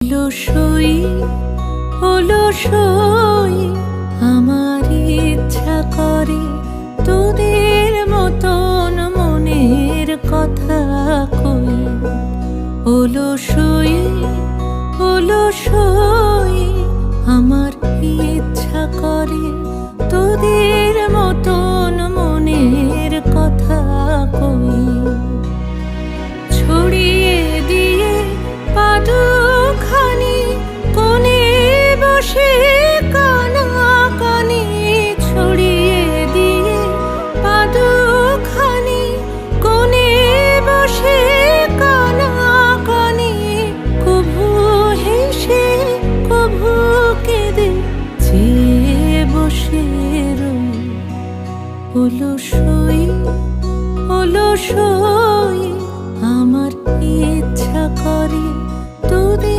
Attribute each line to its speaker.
Speaker 1: অলসই অলসই আমার ইচ্ছা করে তোদের মতন মনের কথা কই। অলসই অলসই আমার ইচ্ছা করে তোদের মতন মনের কথা কই। ছড়িয়ে দিয়ে পাদুখানি কোণে বসে কানাকানি, ছড়িয়ে দিয়ে পাদুখানি কোণে বসে কানাকানি, কভু হেসে কভু কেঁদে চেয়ে বসে রই। অলসই অলসই আমার ইচ্ছা করে তোদের